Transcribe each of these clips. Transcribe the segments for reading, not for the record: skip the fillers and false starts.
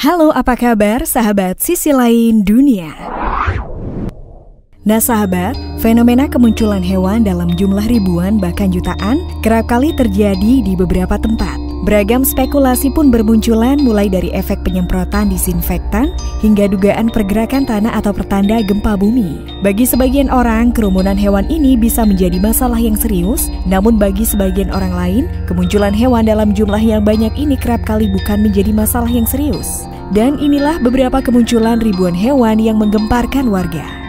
Halo, apa kabar sahabat sisi lain dunia? Nah sahabat, fenomena kemunculan hewan dalam jumlah ribuan bahkan jutaan kerap kali terjadi di beberapa tempat. Beragam spekulasi pun bermunculan mulai dari efek penyemprotan disinfektan hingga dugaan pergerakan tanah atau pertanda gempa bumi. Bagi sebagian orang, kerumunan hewan ini bisa menjadi masalah yang serius, namun bagi sebagian orang lain, kemunculan hewan dalam jumlah yang banyak ini kerap kali bukan menjadi masalah yang serius. Dan inilah beberapa kemunculan ribuan hewan yang menggemparkan warga.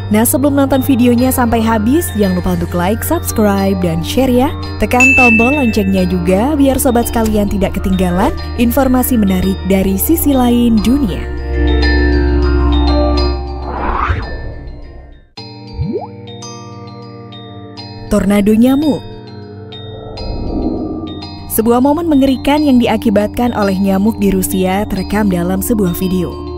Nah, sebelum nonton videonya sampai habis, jangan lupa untuk like, subscribe, dan share ya. Tekan tombol loncengnya juga biar sobat sekalian tidak ketinggalan informasi menarik dari sisi lain dunia. Tornado nyamuk. Sebuah momen mengerikan yang diakibatkan oleh nyamuk di Rusia terekam dalam sebuah video.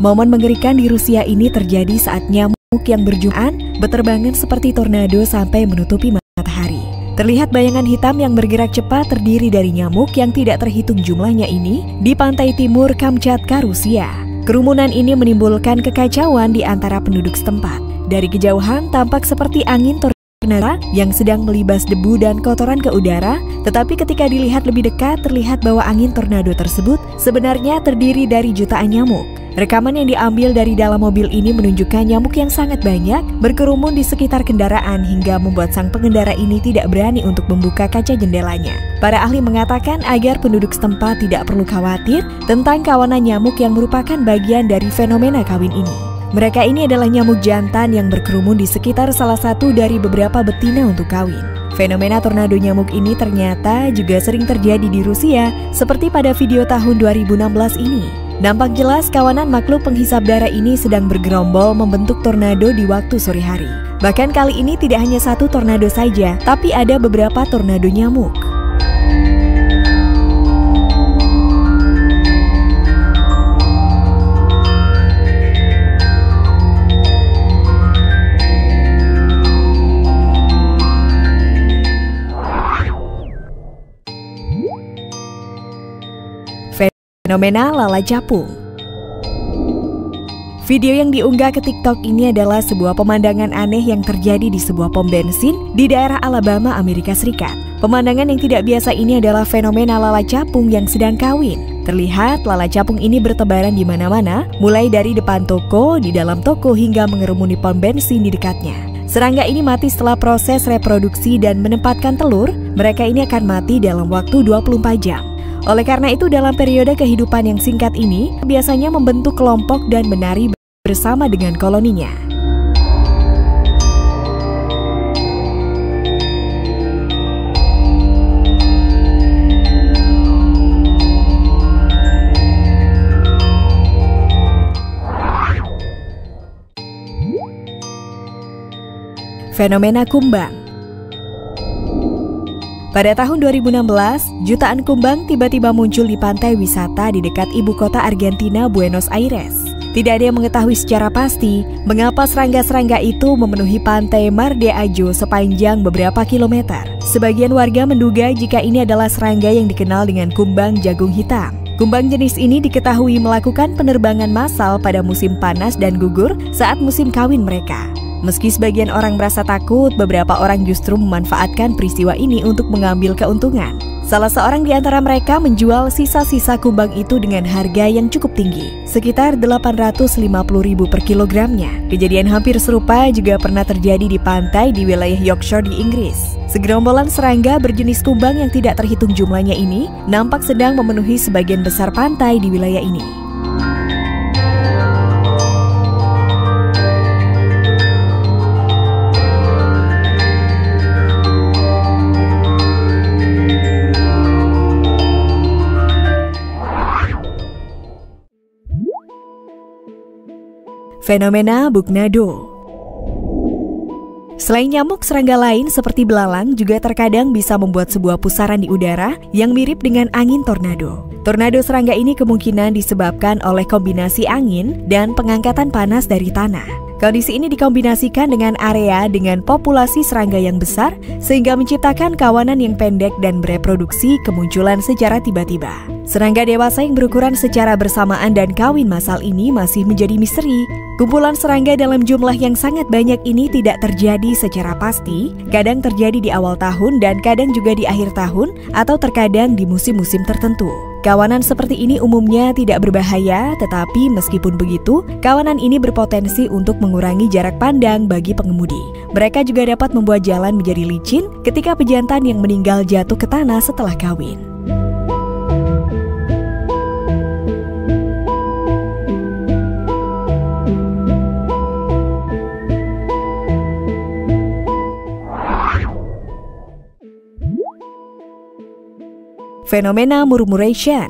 Momen mengerikan di Rusia ini terjadi saat nyamuk yang berjumlah berterbangan seperti tornado sampai menutupi matahari. Terlihat bayangan hitam yang bergerak cepat terdiri dari nyamuk yang tidak terhitung jumlahnya ini di pantai timur Kamchatka, Rusia. Kerumunan ini menimbulkan kekacauan di antara penduduk setempat. Dari kejauhan tampak seperti angin tornado yang sedang melibas debu dan kotoran ke udara, tetapi ketika dilihat lebih dekat terlihat bahwa angin tornado tersebut sebenarnya terdiri dari jutaan nyamuk. Rekaman yang diambil dari dalam mobil ini menunjukkan nyamuk yang sangat banyak berkerumun di sekitar kendaraan hingga membuat sang pengendara ini tidak berani untuk membuka kaca jendelanya. Para ahli mengatakan agar penduduk setempat tidak perlu khawatir tentang kawanan nyamuk yang merupakan bagian dari fenomena kawin ini. Mereka ini adalah nyamuk jantan yang berkerumun di sekitar salah satu dari beberapa betina untuk kawin. Fenomena tornado nyamuk ini ternyata juga sering terjadi di Rusia, seperti pada video tahun 2016 ini. Nampak jelas kawanan makhluk penghisap darah ini sedang bergerombol membentuk tornado di waktu sore hari. Bahkan kali ini tidak hanya satu tornado saja, tapi ada beberapa tornado nyamuk. Fenomena lala capung. Video yang diunggah ke TikTok ini adalah sebuah pemandangan aneh yang terjadi di sebuah pom bensin di daerah Alabama, Amerika Serikat. Pemandangan yang tidak biasa ini adalah fenomena lala capung yang sedang kawin. Terlihat lala capung ini bertebaran di mana-mana, mulai dari depan toko, di dalam toko, hingga mengerumuni pom bensin di dekatnya. Serangga ini mati setelah proses reproduksi dan menempatkan telur. Mereka ini akan mati dalam waktu 24 jam. Oleh karena itu, dalam periode kehidupan yang singkat ini, biasanya membentuk kelompok dan menari bersama dengan koloninya. Fenomena kumbang. Pada tahun 2016, jutaan kumbang tiba-tiba muncul di pantai wisata di dekat ibu kota Argentina, Buenos Aires. Tidak ada yang mengetahui secara pasti mengapa serangga-serangga itu memenuhi pantai Mar de Ajó sepanjang beberapa kilometer. Sebagian warga menduga jika ini adalah serangga yang dikenal dengan kumbang jagung hitam. Kumbang jenis ini diketahui melakukan penerbangan massal pada musim panas dan gugur saat musim kawin mereka. Meski sebagian orang merasa takut, beberapa orang justru memanfaatkan peristiwa ini untuk mengambil keuntungan. Salah seorang di antara mereka menjual sisa-sisa kumbang itu dengan harga yang cukup tinggi, sekitar 850.000 per kilogramnya. Kejadian hampir serupa juga pernah terjadi di pantai di wilayah Yorkshire di Inggris. Segerombolan serangga berjenis kumbang yang tidak terhitung jumlahnya ini nampak sedang memenuhi sebagian besar pantai di wilayah ini. Fenomena Buknado. Selain nyamuk, serangga lain seperti belalang juga terkadang bisa membuat sebuah pusaran di udara yang mirip dengan angin tornado. Tornado serangga ini kemungkinan disebabkan oleh kombinasi angin dan pengangkatan panas dari tanah. Kondisi ini dikombinasikan dengan area dengan populasi serangga yang besar sehingga menciptakan kawanan yang pendek dan bereproduksi kemunculan secara tiba-tiba. Serangga dewasa yang berukuran secara bersamaan dan kawin massal ini masih menjadi misteri. Kumpulan serangga dalam jumlah yang sangat banyak ini tidak terjadi secara pasti, kadang terjadi di awal tahun dan kadang juga di akhir tahun atau terkadang di musim-musim tertentu. Kawanan seperti ini umumnya tidak berbahaya, tetapi meskipun begitu, kawanan ini berpotensi untuk mengurangi jarak pandang bagi pengemudi. Mereka juga dapat membuat jalan menjadi licin ketika pejantan yang meninggal jatuh ke tanah setelah kawin. Fenomena murmuration.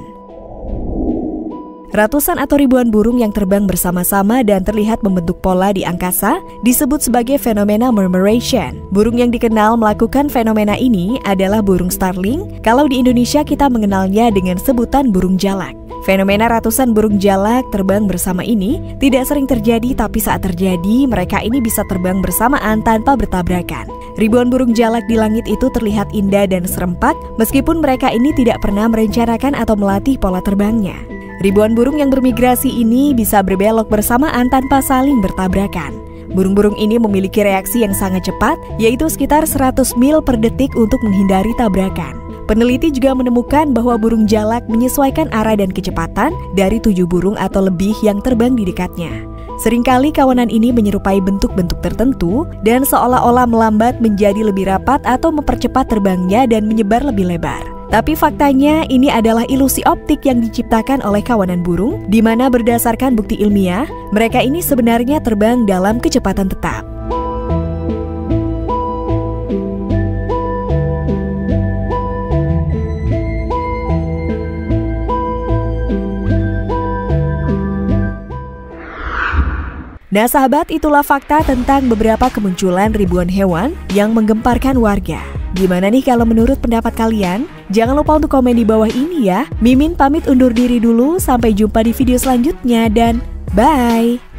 Ratusan atau ribuan burung yang terbang bersama-sama dan terlihat membentuk pola di angkasa disebut sebagai fenomena murmuration. Burung yang dikenal melakukan fenomena ini adalah burung starling. Kalau di Indonesia kita mengenalnya dengan sebutan burung jalak. Fenomena ratusan burung jalak terbang bersama ini tidak sering terjadi, tapi saat terjadi mereka ini bisa terbang bersamaan tanpa bertabrakan. Ribuan burung jalak di langit itu terlihat indah dan serempak meskipun mereka ini tidak pernah merencanakan atau melatih pola terbangnya. Ribuan burung yang bermigrasi ini bisa berbelok bersamaan tanpa saling bertabrakan. Burung-burung ini memiliki reaksi yang sangat cepat, yaitu sekitar 100 mil per detik untuk menghindari tabrakan. Peneliti juga menemukan bahwa burung jalak menyesuaikan arah dan kecepatan dari 7 burung atau lebih yang terbang di dekatnya. Seringkali kawanan ini menyerupai bentuk-bentuk tertentu dan seolah-olah melambat menjadi lebih rapat atau mempercepat terbangnya dan menyebar lebih lebar. Tapi faktanya ini adalah ilusi optik yang diciptakan oleh kawanan burung, di mana berdasarkan bukti ilmiah, mereka ini sebenarnya terbang dalam kecepatan tetap. Nah sahabat, itulah fakta tentang beberapa kemunculan ribuan hewan yang menggemparkan warga. Gimana nih kalau menurut pendapat kalian? Jangan lupa untuk komen di bawah ini ya. Mimin pamit undur diri dulu, sampai jumpa di video selanjutnya dan bye!